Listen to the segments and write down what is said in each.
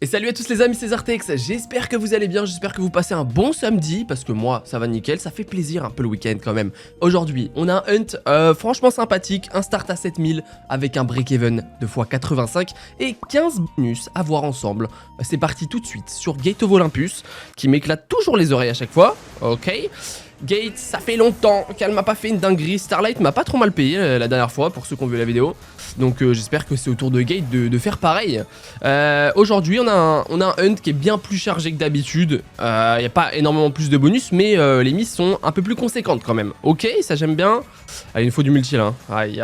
Et salut à tous les amis, c'est Zartex, j'espère que vous allez bien, j'espère que vous passez un bon samedi, parce que moi, ça va nickel, ça fait plaisir un peu le week-end quand même. Aujourd'hui, on a un hunt franchement sympathique, un start à 7000 avec un break-even de x85 et 15 bonus à voir ensemble. C'est parti tout de suite sur Gate of Olympus, qui m'éclate toujours les oreilles à chaque fois, ok. Gate, ça fait longtemps qu'elle m'a pas fait une dinguerie. Starlight m'a pas trop mal payé la dernière fois pour ceux qui ont vu la vidéo. Donc j'espère que c'est au tour de Gate de faire pareil. Aujourd'hui on a un hunt qui est bien plus chargé que d'habitude. Il n'y a pas énormément plus de bonus, mais les misses sont un peu plus conséquentes quand même. Ok, ça j'aime bien. Allez, il nous faut du multi là. Aïe,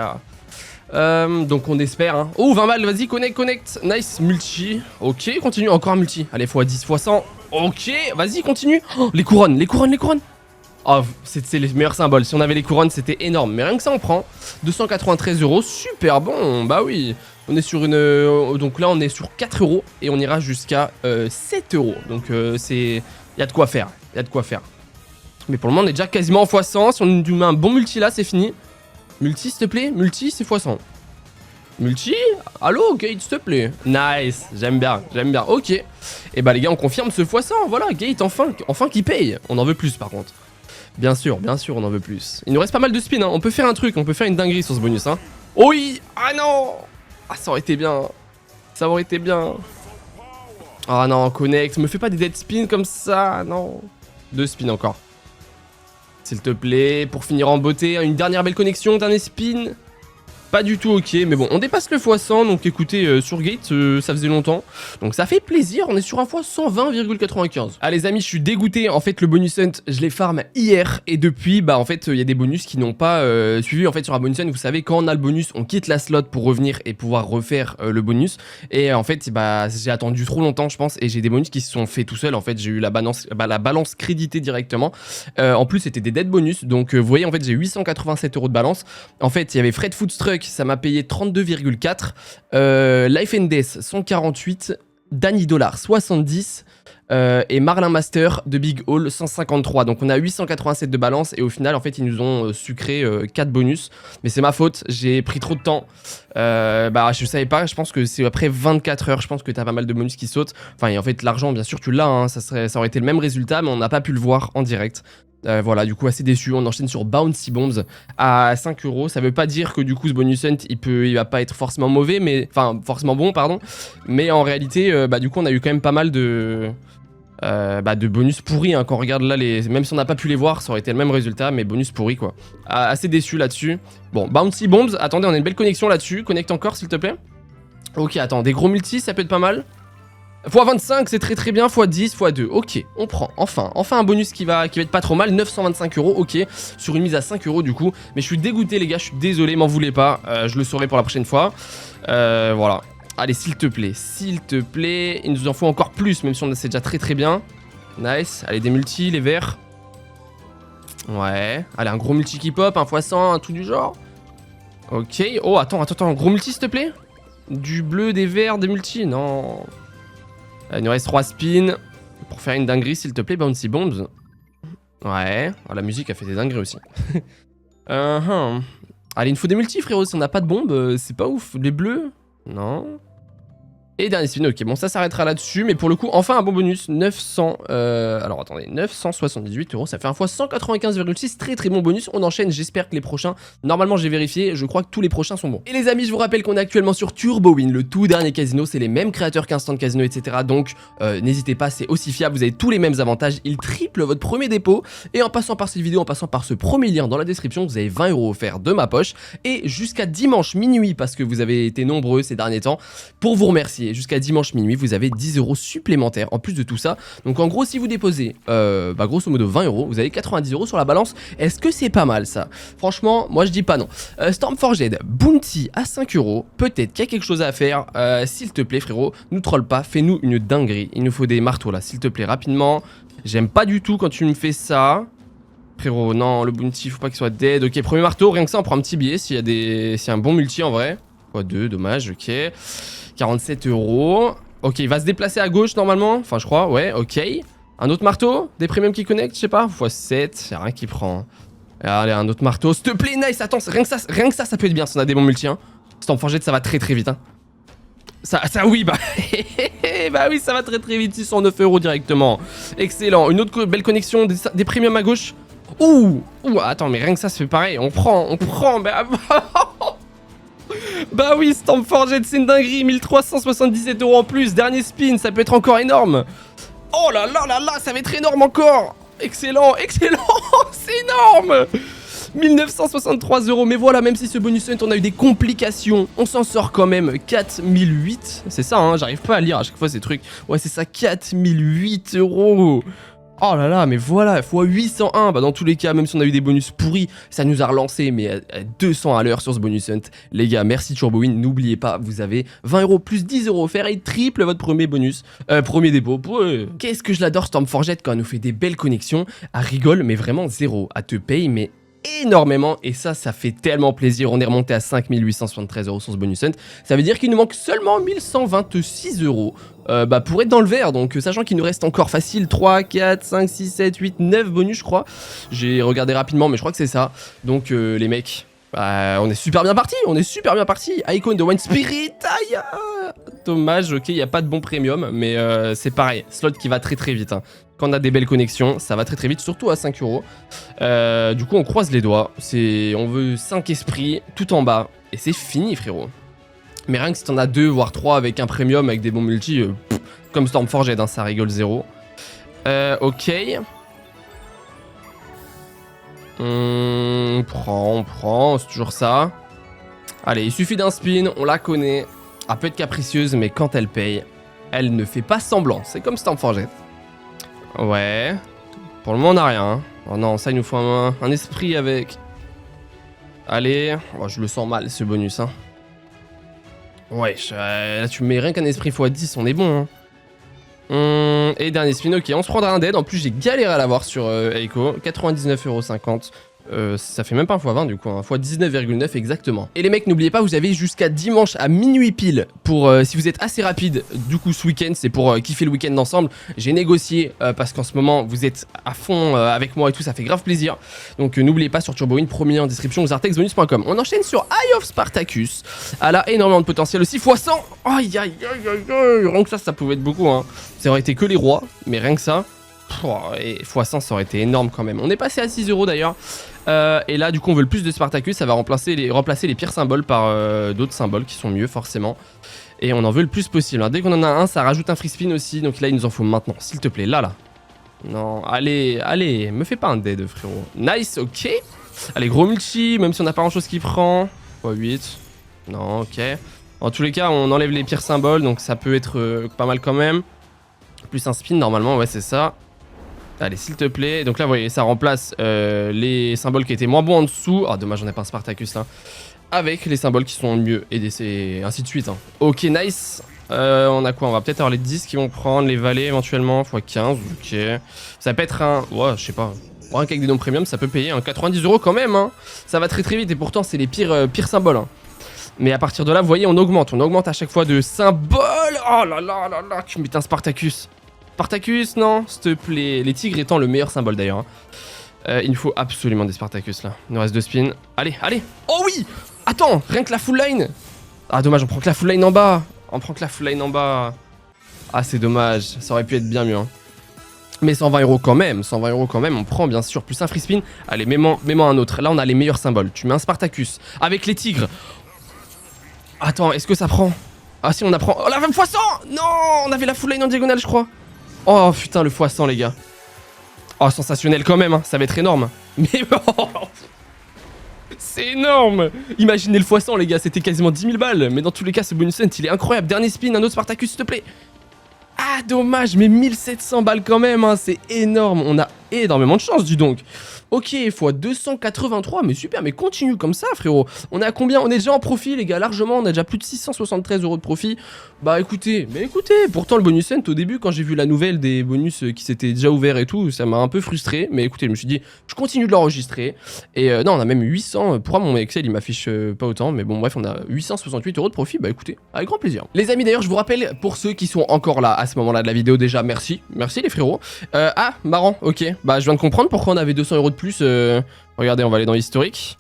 donc on espère. Hein. Oh, 20 balles, vas-y, connect. Nice, multi. Ok, continue, encore un multi. Allez, x10, x100. Ok, vas-y, continue. Oh, les couronnes. Oh, c'est les meilleurs symboles. Si on avait les couronnes, c'était énorme. Mais rien que ça, on prend 293 €. Super bon. Bah oui. On est sur une. Donc là, on est sur 4 € et on ira jusqu'à 7 €. Donc c'est. Il y a de quoi faire. Mais pour le moment, on est déjà quasiment en x100. Si on nous met un bon multi là, c'est fini. Multi, s'il te plaît. Multi, c'est x100. Multi. Allô, Gate, s'il te plaît. Nice. J'aime bien. Ok. Et bah les gars, on confirme ce x100. Voilà, Gate, enfin qui paye. On en veut plus par contre. Bien sûr, on en veut plus. Il nous reste pas mal de spin, hein. On peut faire un truc, on peut faire une dinguerie sur ce bonus, hein. Oh oui. Ah non. Ah, ça aurait été bien. Ah non, connect. Me fais pas des dead spins comme ça, non. 2 spins encore. S'il te plaît, pour finir en beauté, une dernière belle connexion, dernier spin. Pas du tout ok, mais bon, on dépasse le x100, donc écoutez, sur Gate, ça faisait longtemps. Donc ça fait plaisir, on est sur un x120,95. Ah les amis, je suis dégoûté, en fait le bonus hunt, je l'ai farm hier, et depuis, bah en fait, il y a des bonus qui n'ont pas suivi. En fait, sur un bonus hunt, vous savez, quand on a le bonus, on quitte la slot pour revenir et pouvoir refaire le bonus. Et en fait, bah j'ai attendu trop longtemps, je pense, et j'ai des bonus qui se sont faits tout seuls. En fait, j'ai eu la balance créditée directement. En plus, c'était des dead bonus, donc vous voyez, en fait, j'ai 887 € de balance. En fait, il y avait Fred Foodstruck, ça m'a payé 32,4. Life and Death 148, Danny Dollar 70 et Marlin Master de Big Hall 153. Donc on a 887 de balance et au final en fait ils nous ont sucré 4 bonus. Mais c'est ma faute, j'ai pris trop de temps. Bah je savais pas, je pense que c'est après 24 heures, je pense que t'as pas mal de bonus qui sautent. Enfin et en fait l'argent bien sûr tu l'as, hein, ça aurait été le même résultat mais on n'a pas pu le voir en direct. Voilà, du coup assez déçu, on enchaîne sur Bouncy Bombs à 5 €. Ça veut pas dire que du coup ce bonus hunt il va pas être forcément mauvais, mais enfin forcément bon pardon. Mais en réalité, bah du coup on a eu quand même pas mal de bonus pourris, hein. Quand on regarde là, même si on n'a pas pu les voir, ça aurait été le même résultat, mais bonus pourris quoi. Assez déçu là-dessus. Bon, Bouncy Bombs, attendez, on a une belle connexion là-dessus, connecte encore s'il te plaît. Ok, attends, des gros multis, ça peut être pas mal. x25 c'est très bien, x10, x2, ok, on prend, enfin un bonus qui va être pas trop mal, 925 €, ok, sur une mise à 5 € du coup, mais je suis dégoûté les gars, je suis désolé, m'en voulez pas, je le saurai pour la prochaine fois, voilà, allez s'il te plaît, il nous en faut encore plus, même si c'est déjà très bien, nice, allez des multis, les verts, ouais, allez un gros multi qui pop, un x100, un tout du genre, ok, oh attends, gros multi s'il te plaît, du bleu, des verts, des multis, non... Il nous reste 3 spins pour faire une dinguerie, s'il te plaît, Bouncy Bombs. Ouais, oh, la musique a fait des dingueries aussi. Allez, il nous faut des multis, frérot. Si on n'a pas de bombes, c'est pas ouf. Les bleus? Non. Et dernier spin, ok, bon ça s'arrêtera là-dessus, mais pour le coup, enfin un bon bonus, 978 €, ça fait un fois 195,6, très bon bonus, on enchaîne, j'espère que les prochains, normalement j'ai vérifié, je crois que tous les prochains sont bons. Et les amis, je vous rappelle qu'on est actuellement sur TurboWin, le tout dernier casino, c'est les mêmes créateurs qu'Instant Casino, etc. Donc n'hésitez pas, c'est aussi fiable, vous avez tous les mêmes avantages, ils triplent votre premier dépôt, et en passant par cette vidéo, en passant par ce premier lien dans la description, vous avez 20 € offerts de ma poche, et jusqu'à dimanche minuit, parce que vous avez été nombreux ces derniers temps, pour vous remercier. Jusqu'à dimanche minuit, vous avez 10 € supplémentaires en plus de tout ça. Donc en gros, si vous déposez grosso modo 20 €, vous avez 90 € sur la balance. Est-ce que c'est pas mal ça? Franchement, moi je dis pas non. Stormforged, Bounty à 5 €. Peut-être qu'il y a quelque chose à faire. S'il te plaît, frérot, nous troll pas, fais-nous une dinguerie. Il nous faut des marteaux là, s'il te plaît, rapidement. J'aime pas du tout quand tu me fais ça. Frérot, non, le Bounty, faut pas qu'il soit dead. Ok, premier marteau, rien que ça, on prend un petit billet s'il y a un bon multi en vrai. x2, dommage, ok. 47 €. Ok, il va se déplacer à gauche normalement. Enfin, je crois, ouais, ok. Un autre marteau? Des premiums qui connectent, je sais pas. x7, y'a rien qui prend. Allez, un autre marteau. S'il te plaît, nice. Attends, rien que ça peut être bien si on a des bons multi. Hein. Stormforged, ça va très vite. Hein. Ça oui, bah. bah oui, ça va très très vite, 609 € directement. Excellent, une autre belle connexion, des premiums à gauche. Ouh, attends, mais rien que ça se fait pareil, on prend, bah... Bah oui, Stormforged, c'est une dinguerie, 1377 € en plus, dernier spin, ça peut être encore énorme. Oh là là là là, ça va être énorme encore. Excellent, c'est énorme. 1963 €, mais voilà, même si ce bonus hunt, on a eu des complications, on s'en sort quand même. 4008, c'est ça, hein, j'arrive pas à lire à chaque fois ces trucs. Ouais, c'est ça, 4008 €. Oh là là, mais voilà, x 801, bah dans tous les cas, même si on a eu des bonus pourris, ça nous a relancé, mais à 200 à l'heure sur ce bonus hunt. Les gars, merci TurboWin, n'oubliez pas, vous avez 20 € plus 10 € offerts et triple votre premier bonus, premier dépôt. Qu'est-ce que je l'adore Stormforged quand elle nous fait des belles connexions, elle rigole, mais vraiment zéro, elle te paye, mais énormément, et ça fait tellement plaisir. On est remonté à 5873 € sur ce bonus hunt, ça veut dire qu'il nous manque seulement 1126 € pour être dans le vert, donc sachant qu'il nous reste encore facile 3, 4, 5, 6, 7, 8, 9 bonus je crois, j'ai regardé rapidement mais je crois que c'est ça, donc les mecs, on est super bien parti, Icon de One Spirit, aïe, dommage, ok, il n'y a pas de bon premium, mais c'est pareil, slot qui va très très vite, hein. Quand on a des belles connexions, ça va très très vite, surtout à 5 €. Du coup, on croise les doigts. On veut 5 esprits tout en bas. Et c'est fini, frérot. Mais rien que si t'en as 2, voire 3 avec un premium, avec des bons multi, comme Stormforged, hein, ça rigole zéro. Ok. On prend, c'est toujours ça. Allez, il suffit d'un spin, on la connaît. Elle peut être capricieuse, mais quand elle paye, elle ne fait pas semblant. C'est comme Stormforged. Ouais. Pour le moment, on n'a rien. Oh non, ça, il nous faut un esprit avec. Allez. Oh, je le sens mal, ce bonus. Hein. Ouais, là, tu mets rien qu'un esprit x10, on est bon. Hein. Et dernier spin, ok. On se prendra un dead. En plus, j'ai galéré à l'avoir sur Eiko. 99,50 €. Ça fait même pas un x20 du coup, un x19,9 exactement. Et les mecs, n'oubliez pas, vous avez jusqu'à dimanche à minuit pile pour, si vous êtes assez rapide, du coup ce week-end, c'est pour kiffer le week-end ensemble. J'ai négocié parce qu'en ce moment, vous êtes à fond avec moi et tout, ça fait grave plaisir. Donc n'oubliez pas sur TurboWin, premier en description, zartexbonus.com. On enchaîne sur Eye of Spartacus. Elle a énormément de potentiel aussi, x100. Aïe aïe aïe aïe, rien que ça pouvait être beaucoup. Hein. Ça aurait été que les rois, mais rien que ça. Et x100 ça aurait été énorme quand même. On est passé à 6 € d'ailleurs. Et là du coup on veut le plus de Spartacus. Ça va remplacer les pires symboles par d'autres symboles qui sont mieux forcément. Et on en veut le plus possible. Dès qu'on en a un, ça rajoute un free spin aussi. Donc là il nous en faut maintenant, s'il te plaît. Là. Non, allez, me fais pas un dead frérot. Nice, ok. Allez, gros multi, même si on n'a pas grand chose qui prend. x8. Non, ok. En tous les cas on enlève les pires symboles. Donc ça peut être pas mal quand même. Plus un spin normalement, ouais c'est ça. Allez, s'il te plaît. Donc là, vous voyez, ça remplace les symboles qui étaient moins bons en dessous. Ah, dommage, on n'a pas un Spartacus là. Avec les symboles qui sont mieux. Et ainsi de suite. Hein. Ok, nice. On a quoi? On va peut-être avoir les 10 qui vont prendre, les valets éventuellement. x15, ok. Ça peut être un... Ouais, je sais pas. Rien qu'avec des noms premium, ça peut payer. Hein. 90 € quand même. Hein. Ça va très très vite. Et pourtant, c'est les pires symboles. Hein. Mais à partir de là, vous voyez, on augmente. On augmente à chaque fois de symboles. Oh là là là là. Tu mets un Spartacus. Spartacus, non, s'il te plaît. Les tigres étant le meilleur symbole d'ailleurs. Il nous faut absolument des Spartacus là. Il nous reste 2 spins. Allez. Oh oui. Attends, rien que la full line. Ah dommage, on prend que la full line en bas. Ah c'est dommage, ça aurait pu être bien mieux. Hein. Mais 120 € quand même, on prend bien sûr. Plus un free spin. Allez, mets-moi un autre. Là on a les meilleurs symboles. Tu mets un Spartacus avec les tigres. Attends, est-ce que ça prend? Ah si, on apprend. Oh la femme x100. Non, on avait la full line en diagonale je crois. Oh putain, le x100 les gars. Oh sensationnel quand même, hein. Ça va être énorme. Mais oh, c'est énorme. Imaginez le x100 les gars, c'était quasiment 10 000 balles. Mais dans tous les cas, ce bonus hunt il est incroyable. Dernier spin, un autre Spartacus s'il te plaît. Ah dommage, mais 1700 balles quand même, hein. C'est énorme. On a énormément de chance, dis donc. Ok, x 283, mais super, mais continue comme ça, frérot. On est à combien? On est déjà en profit, les gars, largement. On a déjà plus de 673 € de profit. Bah écoutez, pourtant le bonus hunt, au début, quand j'ai vu la nouvelle des bonus qui s'étaient déjà ouverts et tout, ça m'a un peu frustré. Mais écoutez, je me suis dit, je continue de l'enregistrer. Et non, on a même 800. Pourquoi mon Excel, il m'affiche pas autant? Mais bon, bref, on a 868 € de profit. Bah écoutez, avec grand plaisir. Les amis, d'ailleurs, je vous rappelle, pour ceux qui sont encore là à ce moment-là de la vidéo, déjà, merci les frérots. Ah, marrant, ok. Bah je viens de comprendre pourquoi on avait 200 € de plus. Regardez, on va aller dans l'historique.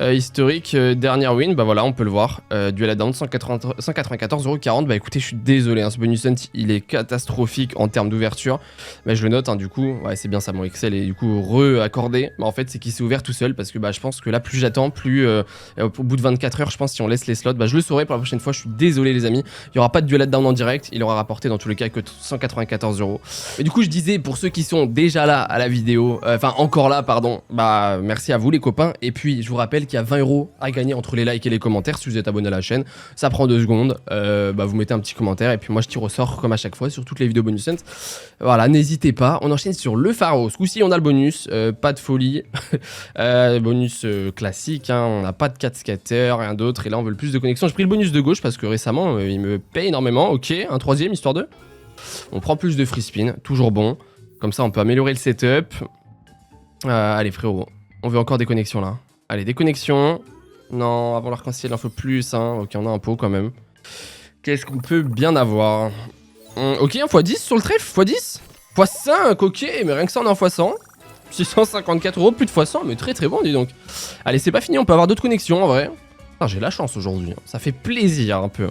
Historique, dernière win, bah voilà, on peut le voir. Duel à down, 194,40€. Bah écoutez, je suis désolé, hein, ce bonus hunt, il est catastrophique en termes d'ouverture. Mais je le note, hein, du coup, ouais, c'est bien ça, mon Excel est du coup re-accordé. Bah en fait, c'est qu'il s'est ouvert tout seul parce que bah je pense que là, plus j'attends, plus au bout de 24 heures, je pense, si on laisse les slots, bah je le saurai pour la prochaine fois. Je suis désolé, les amis. Il y aura pas de duel à down en direct. Il aura rapporté dans tous les cas que 194€. Mais du coup, je disais, pour ceux qui sont déjà là à la vidéo, enfin encore là, pardon, bah merci à vous, les copains. Et puis, je vous rappelle qu'il y a 20€ à gagner entre les likes et les commentaires si vous êtes abonné à la chaîne. Ça prend 2 secondes. Bah, vous mettez un petit commentaire et puis moi je tire au sort comme à chaque fois sur toutes les vidéos bonus hunt. Voilà, n'hésitez pas. On enchaîne sur le pharaon. Ce coup-ci, on a le bonus. Pas de folie. Bonus classique. Hein. On n'a pas de 4 scatter, rien d'autre. Et là, on veut le plus de connexion. J'ai pris le bonus de gauche parce que récemment, il me paye énormément. Ok, un troisième, histoire de. On prend plus de free spin. Toujours bon. Comme ça, on peut améliorer le setup. Allez, frérot. On veut encore des connexions là. Allez, des connexions. Non, avant l'arc-en-ciel, il en faut plus. Hein. Ok, on a un pot quand même. Qu'est-ce qu'on peut bien avoir? Ok, un x10 sur le trèfle, x10 x5, ok, mais rien que ça, on est en x100. 654€, plus de x100, mais très très bon, dis donc. Allez, c'est pas fini, on peut avoir d'autres connexions en vrai. J'ai la chance aujourd'hui, hein. Ça fait plaisir un peu.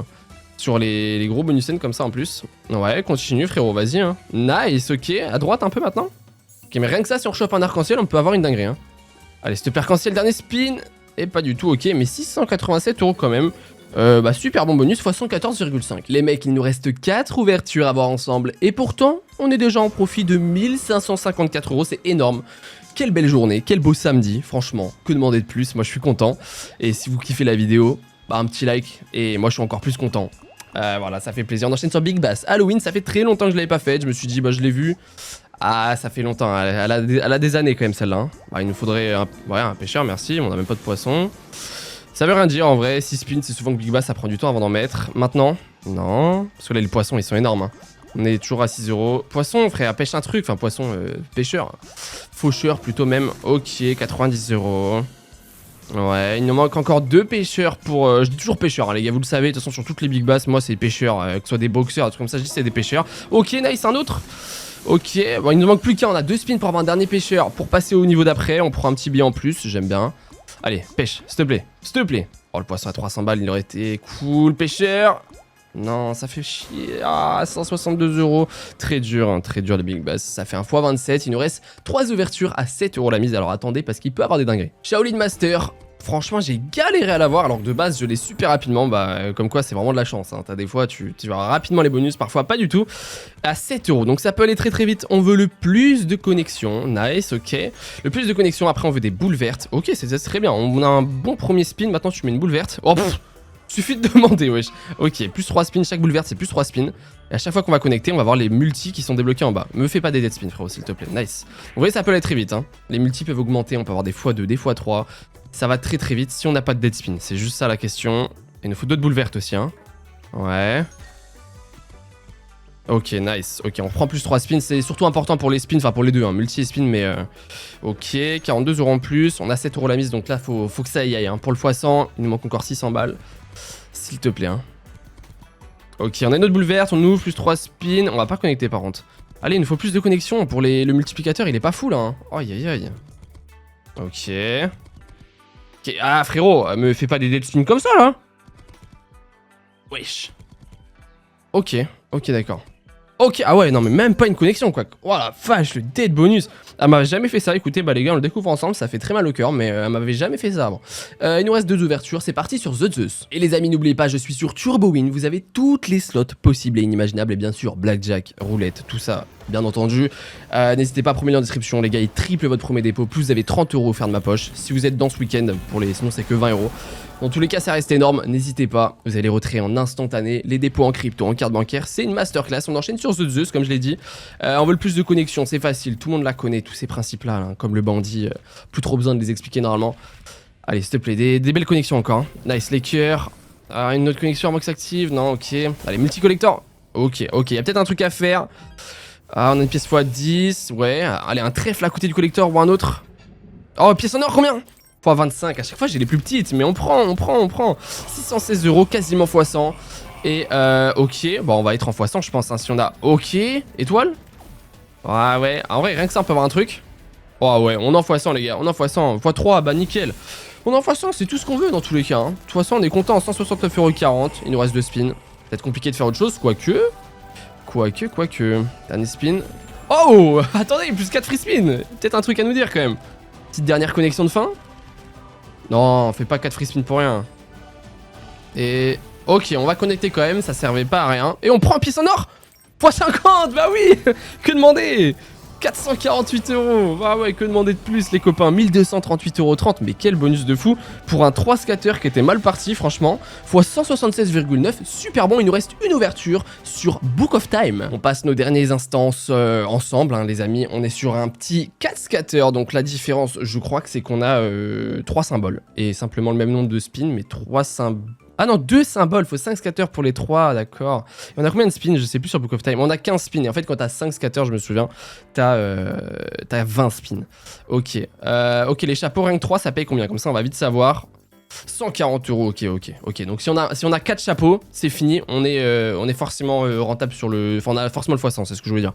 Sur les gros bonus N comme ça en plus. Ouais, continue frérot, vas-y. Hein. Nice, ok, à droite un peu maintenant. Ok, mais rien que ça, si on chope un arc-en-ciel, on peut avoir une dinguerie. Hein. Allez, cette arc-en-ciel, dernier spin. Et pas du tout, ok, mais 687€ quand même. Bah super bon bonus, x 114,5. Les mecs, il nous reste 4 ouvertures à voir ensemble. Et pourtant, on est déjà en profit de 1554€, c'est énorme. Quelle belle journée, quel beau samedi, franchement. Que demander de plus, moi je suis content. Et si vous kiffez la vidéo, bah un petit like. Et moi je suis encore plus content. Voilà, ça fait plaisir. On enchaîne sur Big Bass. Halloween, ça fait très longtemps que je l'avais pas fait. Je me suis dit, bah je l'ai vu. Ah, ça fait longtemps. Elle a des années quand même celle-là. Hein. Bah, il nous faudrait un pêcheur, merci. On a même pas de poisson. Ça veut rien dire en vrai. 6 spins, c'est souvent que Big Bass ça prend du temps avant d'en mettre. Maintenant, non. Parce que là, les poissons ils sont énormes. Hein. On est toujours à 6€. Poisson, frère, pêche un truc. Enfin, poisson, pêcheur. Faucheur plutôt même. Ok, 90€. Ouais, il nous manque encore 2 pêcheurs pour... je dis toujours pêcheurs, hein, les gars, vous le savez. De toute façon, sur toutes les Big Bass, moi, c'est pêcheurs. Que ce soit des boxeurs, des trucs comme ça, je dis c'est des pêcheurs. Ok, nice, un autre. Ok, bon, il nous manque plus qu'un. On a 2 spins pour avoir un dernier pêcheur. Pour passer au niveau d'après, on prend un petit billet en plus. J'aime bien. Allez, pêche, s'il te plaît. S'il te plaît. Oh, le poisson à 300 balles, il aurait été cool. Pêcheur. Non, ça fait chier. Ah, 162€. Très dur le Big Bass. Ça fait un x27. Il nous reste 3 ouvertures à 7€ la mise. Alors attendez, parce qu'il peut avoir des dingueries. Shaolin Master. Franchement, j'ai galéré à l'avoir. Alors que de base, je l'ai super rapidement. Bah, comme quoi, c'est vraiment de la chance. Hein. T'as des fois, tu vas rapidement les bonus. Parfois, pas du tout. À 7€. Donc, ça peut aller très très vite. On veut le plus de connexions. Nice, ok. Le plus de connexions. Après, on veut des boules vertes. Ok, c'est très bien. On a un bon premier spin. Maintenant, tu mets une boule verte. Oh, pff. Suffit de demander, wesh. Ok, plus 3 spins, chaque boule verte c'est plus 3 spins. Et à chaque fois qu'on va connecter, on va voir les multis qui sont débloqués en bas. Me fais pas des dead spins, frérot, s'il te plaît. Nice. Vous voyez, ça peut aller très vite. Hein. Les multis peuvent augmenter, on peut avoir des x2, des x3. Ça va très très vite si on n'a pas de dead spin. C'est juste ça la question. Il nous faut d'autres boules vertes aussi. Hein. Ouais. Ok, nice. Ok, on prend plus 3 spins. C'est surtout important pour les spins, enfin pour les deux, hein, multi et spin, mais ok, 42€ en plus. On a 7€ la mise, donc là, faut que ça y aille. Hein. Pour le x100, il nous manque encore 600 balles. S'il te plaît. Hein. Ok, on a une autre boule verte, on ouvre, plus 3 spins. On va pas connecter par contre. Allez, il nous faut plus de connexion. Pour le multiplicateur, il est pas fou là. Hein. Aïe aïe aïe. Ok. Ok. Ah frérot, me fais pas des dead spins comme ça là. Wesh. Ok, ok d'accord. Ok, ah ouais, non mais même pas une connexion quoi. Oh la vache, le dead bonus. Elle m'avait jamais fait ça, écoutez, bah les gars, on le découvre ensemble, ça fait très mal au cœur, mais elle m'avait jamais fait ça avant. Il nous reste 2 ouvertures, c'est parti sur The Zeus. Et les amis, n'oubliez pas, je suis sur TurboWin, vous avez toutes les slots possibles et inimaginables, et bien sûr, Blackjack, roulette, tout ça, bien entendu. N'hésitez pas à premier lien en description, les gars, il triple votre premier dépôt, plus vous avez 30€ offerts de ma poche. Si vous êtes dans ce week-end, sinon c'est que 20€. Dans tous les cas, ça reste énorme, n'hésitez pas, vous allez retirer en instantané les dépôts en crypto, en carte bancaire, c'est une masterclass, on enchaîne sur The Zeus, comme je l'ai dit. On veut le plus de connexion, c'est facile, tout le monde la connaît, tous ces principes-là, hein, comme le bandit, plus trop besoin de les expliquer normalement. Allez, s'il te plaît, des belles connexions encore. Hein. Nice, les cœurs. Une autre connexion avant que ça active, non, ok. Allez, multicollector. Ok, il y a peut-être un truc à faire. On a une pièce x10, ouais. Allez, un trèfle à côté du collector ou un autre. Oh, pièce en or, combien? x25, à chaque fois j'ai les plus petites, mais on prend. 616€, quasiment x100. Et ok, bon, on va être en x100, je pense, hein, si on a ok, étoile. Ouais, en vrai, rien que ça, on peut avoir un truc. Oh ouais, on en x100 les gars, on en x100, x3, bah nickel. On en x100, c'est tout ce qu'on veut dans tous les cas. Hein. De toute façon, on est content, 169,40€, il nous reste 2 spins. Peut-être compliqué de faire autre chose, quoique. Dernier spin. Oh, attendez, plus 4 free spins. Peut-être un truc à nous dire quand même. Petite dernière connexion de fin. Non, on fait pas 4 free spins pour rien. Et... Ok, on va connecter quand même, ça servait pas à rien. Et on prend un pièce en or x50, bah oui. Que demander? 448€. Ah ouais, que demander de plus les copains? 1238,30€. Mais quel bonus de fou pour un 3 scatter qui était mal parti franchement. Fois 176,9. Super bon, il nous reste une ouverture sur Book of Time. On passe nos derniers instances ensemble hein, les amis. On est sur un petit 4 scatter. Donc la différence je crois que c'est qu'on a 3 symboles. Et simplement le même nombre de spins mais 3 symboles. Ah non, 2 symboles, faut 5 scatters pour les 3, d'accord. On a combien de spins? Je sais plus sur Book of Time. On a 15 spins. Et en fait, quand t'as 5 scatters, je me souviens, t'as 20 spins. Ok. Ok, les chapeaux, rien que 3, ça paye combien? Comme ça, on va vite savoir. 140€, ok. Donc si on a 4 chapeaux, c'est fini. On est forcément rentable sur le... Enfin, on a forcément le x100, c'est ce que je voulais dire.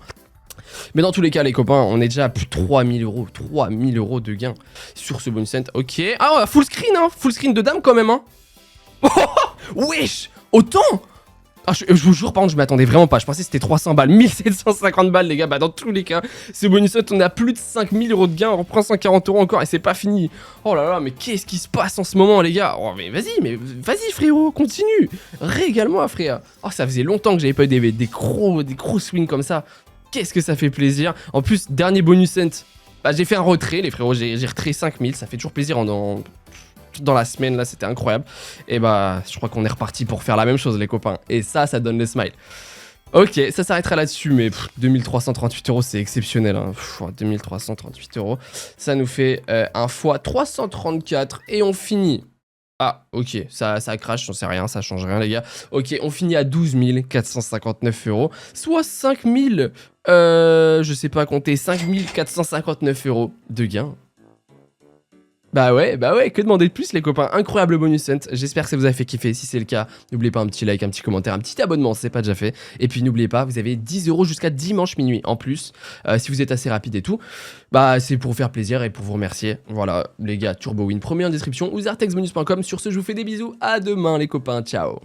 Mais dans tous les cas, les copains, on est déjà à plus de 3000€. 3000€ de gain sur ce bonus cent. Ok. Ah, full screen, hein. Full screen de dame quand même, hein. Wesh, autant. Ah, je vous jure, par contre, je m'attendais vraiment pas. Je pensais que c'était 300 balles, 1750 balles, les gars. Bah, dans tous les cas, ce bonus set, on est à plus de 5000€ de gain. On reprend 140€ encore et c'est pas fini. Oh là là, mais qu'est-ce qui se passe en ce moment, les gars? Oh, mais vas-y, frérot, continue. Régale-moi, frère. Oh, ça faisait longtemps que j'avais pas eu des gros swings comme ça. Qu'est-ce que ça fait plaisir. En plus, dernier bonus set, bah, j'ai fait un retrait, les frérots. J'ai retré 5000. Ça fait toujours plaisir dans la semaine là, c'était incroyable. Et bah je crois qu'on est reparti pour faire la même chose les copains. Et ça donne le smile. Ok, ça s'arrêtera là-dessus, mais 2338€, c'est exceptionnel. Hein. 2338€. Ça nous fait un fois 334 et on finit. Ah, ok, ça crash, j'en sais rien, ça change rien les gars. Ok, on finit à 12 459€, soit 5000, je sais pas compter, 5459€ de gain. Bah ouais, que demander de plus les copains, incroyable bonus cent, j'espère que ça vous a fait kiffer, si c'est le cas, n'oubliez pas un petit like, un petit commentaire, un petit abonnement, c'est pas déjà fait, et puis n'oubliez pas, vous avez 10€ jusqu'à dimanche minuit en plus, si vous êtes assez rapide et tout, bah c'est pour vous faire plaisir et pour vous remercier, voilà les gars, Turbo Win, premier en description, ou zartexbonus.com, sur ce je vous fais des bisous, à demain les copains, ciao.